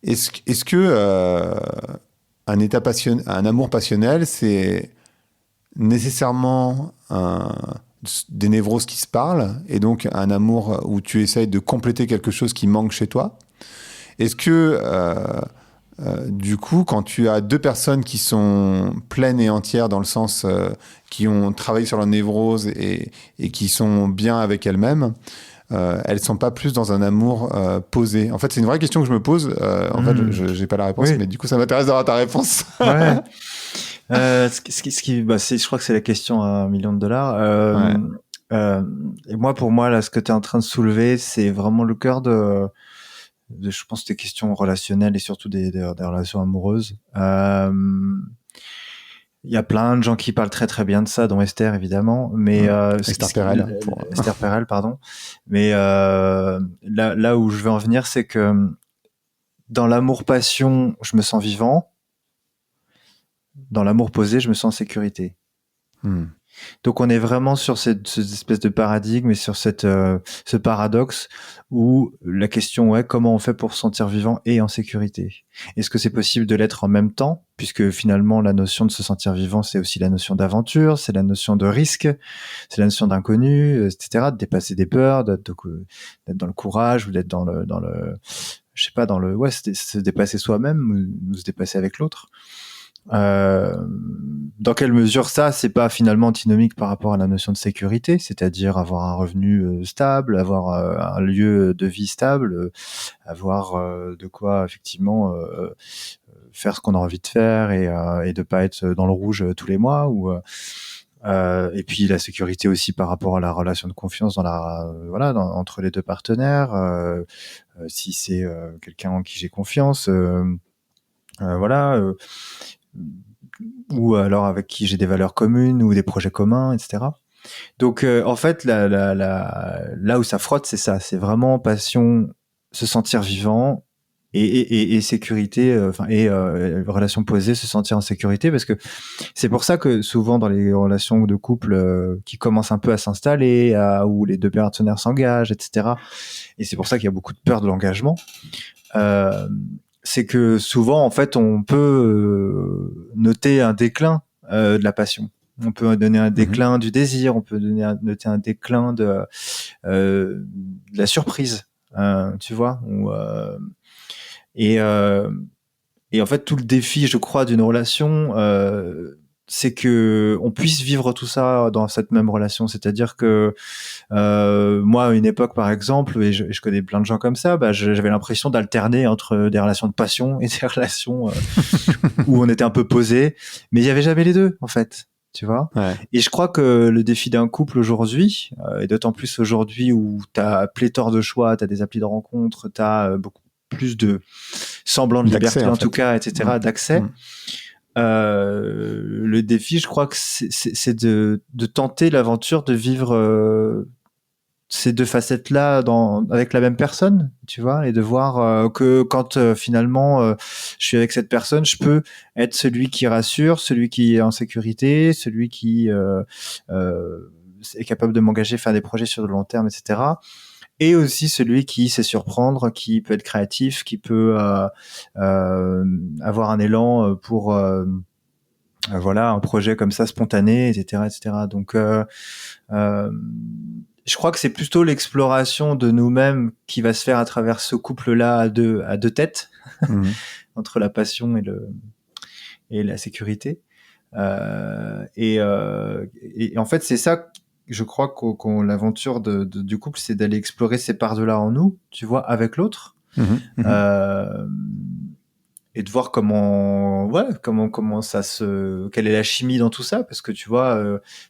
Est-ce que un amour passionnel, c'est nécessairement des névroses qui se parlent, et donc un amour où tu essayes de compléter quelque chose qui manque chez toi? Est-ce que, du coup, quand tu as deux personnes qui sont pleines et entières dans le sens qui ont travaillé sur leur névrose et qui sont bien avec elles-mêmes, elles sont pas plus dans un amour posé? En fait, c'est une vraie question que je me pose. En fait, Hmm. je j'ai pas la réponse, Oui, mais du coup, ça m'intéresse d'avoir ta réponse. ouais. Bah, je crois que c'est la question à 1 million de dollars. Ouais. Euh, et moi, pour moi, là, ce que tu es en train de soulever, c'est vraiment le cœur je pense, des questions relationnelles et surtout des relations amoureuses. Il y a plein de gens qui parlent très très bien de ça, dont Esther évidemment, mais Esther Perel, pour... Esther Perel, pardon. Mais là où je veux en venir, c'est que dans l'amour passion, je me sens vivant. Dans l'amour posé, je me sens en sécurité. Hmm. Donc on est vraiment sur cette espèce de paradigme et sur ce paradoxe où la question est comment on fait pour se sentir vivant et en sécurité. Est-ce que c'est possible de l'être en même temps, puisque finalement la notion de se sentir vivant, c'est aussi la notion d'aventure, c'est la notion de risque, c'est la notion d'inconnu, etc., de dépasser des peurs, d'être dans le courage ou d'être je sais pas, ouais, se dépasser soi-même ou se dépasser avec l'autre. Euh, dans quelle mesure ça, c'est pas finalement antinomique par rapport à la notion de sécurité, c'est-à-dire avoir un revenu stable, avoir un lieu de vie stable, avoir de quoi effectivement faire ce qu'on a envie de faire et de pas être dans le rouge tous les mois et puis la sécurité aussi par rapport à la relation de confiance voilà entre les deux partenaires, si c'est quelqu'un en qui j'ai confiance, voilà. Ou alors avec qui j'ai des valeurs communes ou des projets communs, etc. Donc en fait, là où ça frotte, c'est ça, c'est vraiment passion, se sentir vivant et sécurité, relation posée, se sentir en sécurité, parce que c'est pour ça que souvent dans les relations de couple qui commencent un peu à s'installer, où les deux partenaires s'engagent, etc. Et c'est pour ça qu'il y a beaucoup de peur de l'engagement. Euh, c'est que souvent, en fait, on peut noter un déclin de la passion. On peut donner un Mhm. déclin du désir, on peut noter un déclin de la surprise, tu vois. Et, euh, et en fait, tout le défi, je crois, d'une relation, c'est que on puisse vivre tout ça dans cette même relation. C'est-à-dire que moi, à une époque, par exemple, et je connais plein de gens comme ça, bah, j'avais l'impression d'alterner entre des relations de passion et des relations où on était un peu posé, mais il y avait jamais les deux, en fait. Tu vois. Ouais. Et je crois que le défi d'un couple aujourd'hui, et d'autant plus aujourd'hui où tu as pléthore de choix, tu as des applis de rencontre, tu as beaucoup plus de semblant de D'accès, liberté en en tout fait. cas, Mm. etc., d'accès. Mm. Le défi, je crois que c'est de tenter l'aventure de vivre ces deux facettes-là avec la même personne, tu vois, et de voir que quand finalement je suis avec cette personne, je peux être celui qui rassure, celui qui est en sécurité, celui qui est capable de m'engager, faire des projets sur le long terme, etc. Et aussi celui qui sait surprendre, qui peut être créatif, qui peut avoir un élan pour voilà un projet comme ça spontané, etc., etc. Donc euh, je crois que c'est plutôt l'exploration de nous-mêmes qui va se faire à travers ce couple-là à deux têtes, Mm. entre la passion et la sécurité. Et en fait, c'est ça, je crois l'aventure du couple, c'est d'aller explorer ces parts-là en nous, tu vois, avec l'autre. Mhm. Mhm. Euh, et de voir comment quelle est la chimie dans tout ça, parce que tu vois,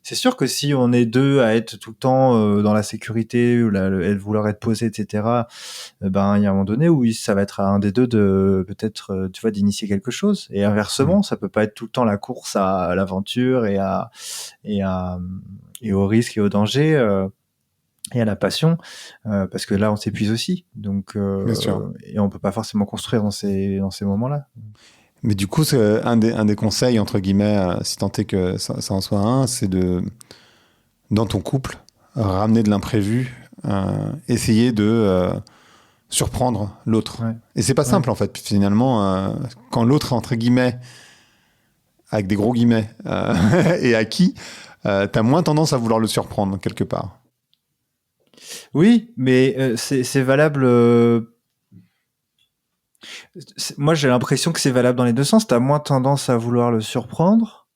c'est sûr que si on est deux à être tout le temps dans la sécurité ou vouloir être posé, etc., ben il y a un moment donné où ça va être à un des deux de peut-être, tu vois, d'initier quelque chose. Et Mm. inversement, ça peut pas être tout le temps la course à l'aventure et à et au risque et au danger. Et à la passion, parce que là on s'épuise aussi, donc Bien sûr. et on peut pas forcément construire dans ces moments-là. Mais du coup, c'est un des conseils, entre guillemets, si tant est que ça en soit un, c'est dans ton couple, ramener de l'imprévu, essayer de surprendre l'autre. Ouais. Et c'est pas simple en fait. Finalement, quand l'autre, entre guillemets, avec des gros guillemets, est acquis, t'as moins tendance à vouloir le surprendre quelque part. Oui, mais c'est valable. Moi, j'ai l'impression que c'est valable dans les deux sens. T'as moins tendance à vouloir le surprendre,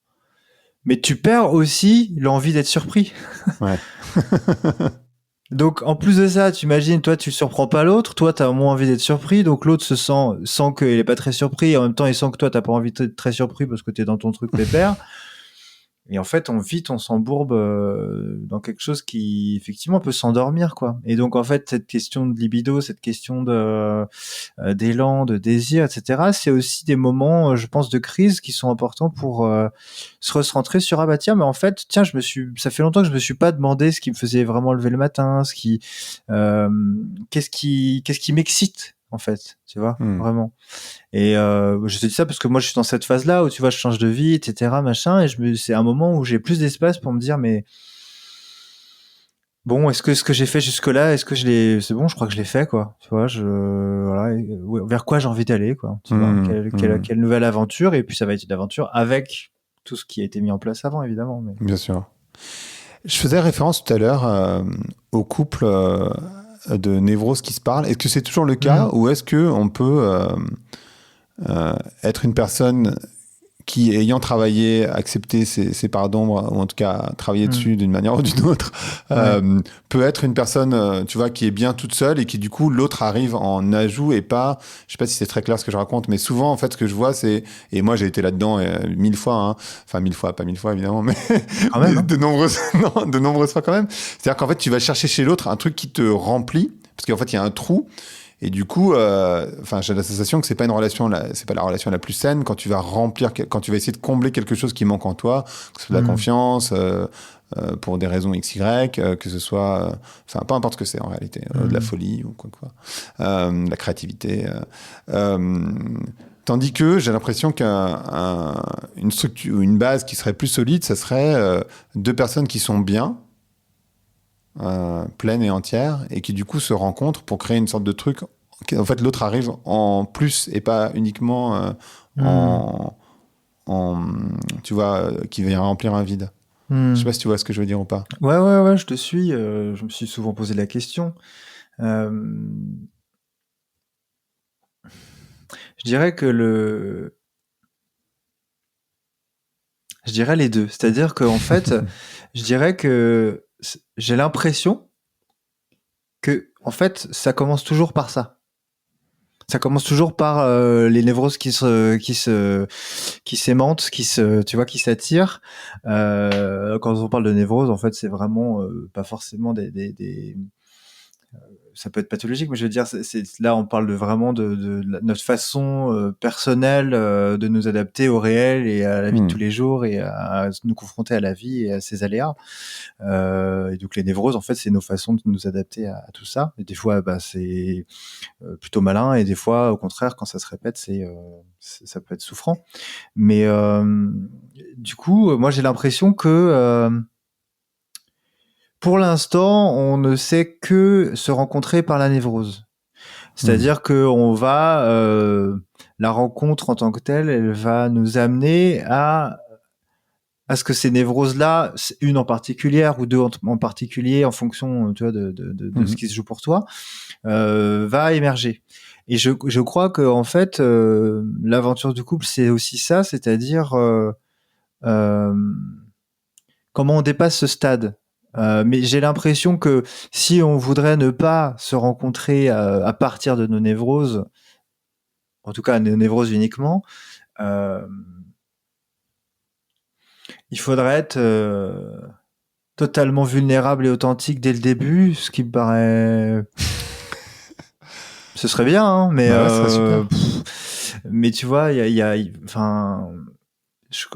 mais tu perds aussi l'envie d'être surpris. Ouais. Donc, en plus de ça, tu imagines, toi, tu surprends pas l'autre, toi, t'as moins envie d'être surpris, donc l'autre sent qu'il est pas très surpris, et en même temps, il sent que toi, t'as pas envie d'être très surpris parce que t'es dans ton truc pépère. Et en fait, on s'embourbe dans quelque chose qui, effectivement, peut s'endormir, quoi. Et donc, en fait, cette question de libido, cette question d'élan, de désir, etc., c'est aussi des moments, je pense, de crise qui sont importants pour se recentrer sur, ah bah tiens, mais en fait, tiens, ça fait longtemps que je me suis pas demandé ce qui me faisait vraiment lever le matin, qu'est-ce qui m'excite, en fait, tu vois, vraiment. Et je te dis ça parce que moi je suis dans cette phase-là où tu vois je change de vie, etc. machin, et c'est un moment où j'ai plus d'espace pour me dire mais bon, est-ce que ce que j'ai fait jusque-là, est-ce que c'est bon, je crois que je l'ai fait quoi, tu vois, voilà, vers quoi j'ai envie d'aller quoi, tu vois, quelle nouvelle aventure, et puis ça va être une aventure avec tout ce qui a été mis en place avant évidemment. Mais... Bien sûr. Je faisais référence tout à l'heure au couple de névroses qui se parlent. Est-ce que c'est toujours le cas ou est-ce que on peut être une personne qui, ayant travaillé, accepté ses parts d'ombre, ou en tout cas travaillé dessus d'une manière ou d'une autre, peut être une personne, tu vois, qui est bien toute seule et qui, du coup, l'autre arrive en ajout et pas... Je sais pas si c'est très clair ce que je raconte, mais souvent, en fait, ce que je vois, c'est... Et moi, j'ai été là-dedans 1000 fois, hein. Enfin, 1000 fois, pas 1000 fois, évidemment, mais, quand même, hein. de nombreuses fois quand même. C'est-à-dire qu'en fait, tu vas chercher chez l'autre un truc qui te remplit, parce qu'en fait, il y a un trou. Et du coup, j'ai la sensation que c'est pas la relation la plus saine quand tu vas quand tu vas essayer de combler quelque chose qui manque en toi, que ce soit de la confiance, pour des raisons X, Y, que ce soit, peu importe ce que c'est en réalité, de la folie ou quoi, la créativité. Tandis que j'ai l'impression qu'une structure, une base qui serait plus solide, ça serait deux personnes qui sont bien, pleine et entière, et qui du coup se rencontrent pour créer une sorte de truc. En fait, l'autre arrive en plus et pas uniquement tu vois, qui vient remplir un vide. Je sais pas si tu vois ce que je veux dire ou pas. Ouais, je te suis. Je me suis souvent posé la question. Je dirais je dirais les deux. C'est-à-dire qu'en fait, je dirais que j'ai l'impression que, en fait, ça commence toujours par ça. Ça commence toujours par les névroses qui s'aimantent, tu vois, qui s'attirent. Quand on parle de névrose, en fait, c'est vraiment pas forcément ça peut être pathologique, mais je veux dire, là, on parle vraiment de notre façon personnelle de nous adapter au réel et à la vie de tous les jours et à nous confronter à la vie et à ses aléas. Et donc, les névroses, en fait, c'est nos façons de nous adapter à tout ça. Et des fois, c'est plutôt malin, et des fois, au contraire, quand ça se répète, ça peut être souffrant. Mais du coup, moi, j'ai l'impression que pour l'instant, on ne sait que se rencontrer par la névrose. C'est-à-dire que on va la rencontre en tant que telle, elle va nous amener à ce que ces névroses-là, une en particulière ou deux en particulier, en fonction, tu vois, de ce qui se joue pour toi, va émerger. Et je crois que en fait, l'aventure du couple, c'est aussi ça, c'est-à-dire comment on dépasse ce stade. Mais j'ai l'impression que si on voudrait ne pas se rencontrer à partir de nos névroses, en tout cas nos névroses uniquement, il faudrait être totalement vulnérable et authentique dès le début, ce qui me paraît... Ce serait bien, hein, mais ce serait super. Mais tu vois, je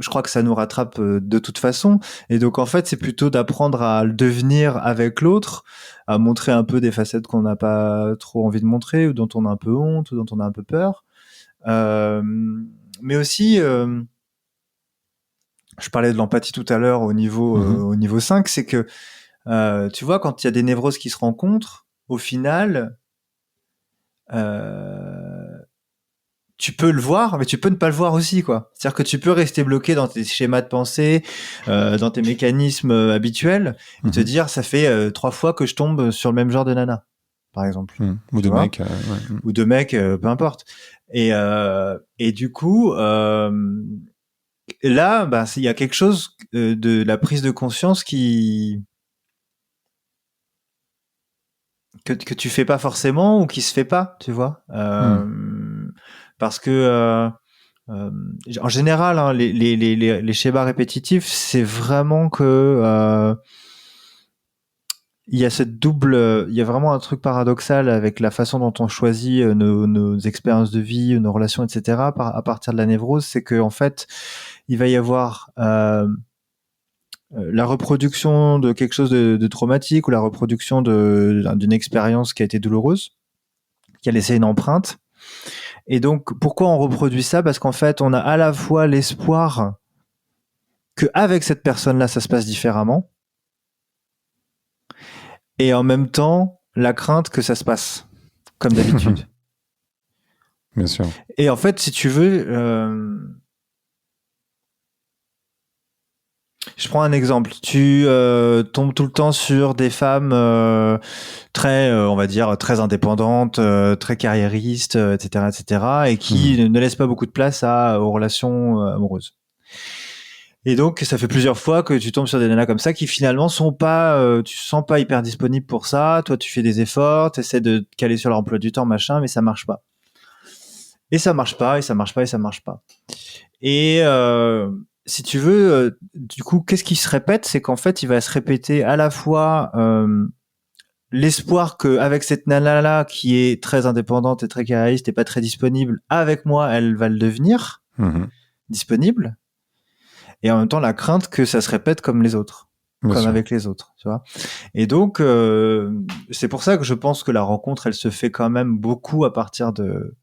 crois que ça nous rattrape de toute façon. Et donc, en fait, c'est plutôt d'apprendre à le devenir avec l'autre, à montrer un peu des facettes qu'on n'a pas trop envie de montrer, ou dont on a un peu honte, ou dont on a un peu peur. Mais aussi, je parlais de l'empathie tout à l'heure au niveau 5, c'est que, tu vois, quand il y a des névroses qui se rencontrent, au final, tu peux le voir, mais tu peux ne pas le voir aussi, quoi. C'est-à-dire que tu peux rester bloqué dans tes schémas de pensée, dans tes mécanismes habituels, et te dire, ça fait 3 fois que je tombe sur le même genre de nana, par exemple. Ou de mec. Ou de mec, peu importe. Et du coup, là, il y a quelque chose de la prise de conscience que tu fais pas forcément ou qui se fait pas, tu vois. Parce que en général, hein, les schémas répétitifs, c'est vraiment que il y a il y a vraiment un truc paradoxal avec la façon dont on choisit nos expériences de vie, nos relations, etc. À partir de la névrose, c'est que en fait, il va y avoir la reproduction de quelque chose de traumatique ou la reproduction d'une expérience qui a été douloureuse, qui a laissé une empreinte. Et donc, pourquoi on reproduit ça? Parce qu'en fait, on a à la fois l'espoir qu'avec cette personne-là, ça se passe différemment, et en même temps, la crainte que ça se passe comme d'habitude. Bien sûr. Et en fait, si tu veux, je prends un exemple. Tu tombes tout le temps sur des femmes très, on va dire, très indépendantes, très carriéristes, etc., etc., et qui ne laissent pas beaucoup de place aux relations amoureuses. Et donc, ça fait plusieurs fois que tu tombes sur des nanas comme ça qui finalement sont pas, tu te sens pas hyper disponible pour ça. Toi, tu fais des efforts, tu essaies de te caler sur leur emploi du temps, machin, mais ça marche pas. Et ça marche pas, et ça marche pas, et ça marche pas. Et si tu veux, du coup, qu'est-ce qui se répète? C'est qu'en fait, il va se répéter à la fois l'espoir qu'avec cette nana-là, qui est très indépendante et très carriériste et pas très disponible, avec moi, elle va le devenir disponible. Et en même temps, la crainte que ça se répète comme les autres, avec les autres, tu vois. Et donc, c'est pour ça que je pense que la rencontre, elle se fait quand même beaucoup à partir de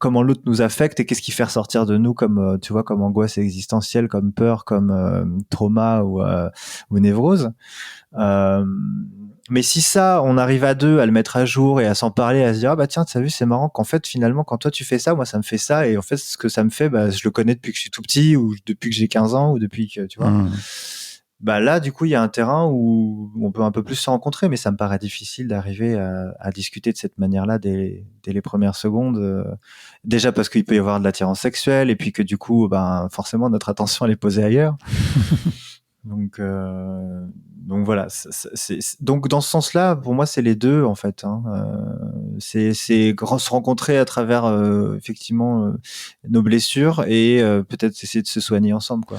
comment l'autre nous affecte et qu'est-ce qui fait ressortir de nous comme, tu vois, comme angoisse existentielle, comme peur, comme trauma ou névrose. Mais si ça, on arrive à deux à le mettre à jour et à s'en parler, à se dire, ah bah tiens, t'as vu, c'est marrant qu'en fait, finalement, quand toi tu fais ça, moi ça me fait ça, et en fait, ce que ça me fait, bah, je le connais depuis que je suis tout petit, ou depuis que j'ai 15 ans, ou depuis que, tu vois. Bah là, du coup, il y a un terrain où on peut un peu plus se rencontrer, mais ça me paraît difficile d'arriver à discuter de cette manière-là dès les premières secondes. Déjà parce qu'il peut y avoir de l'attirance sexuelle, et puis que du coup, ben, forcément, notre attention elle est posée ailleurs. Donc voilà. Donc dans ce sens-là, pour moi, c'est les deux en fait. C'est se rencontrer à travers effectivement nos blessures et peut-être essayer de se soigner ensemble, quoi.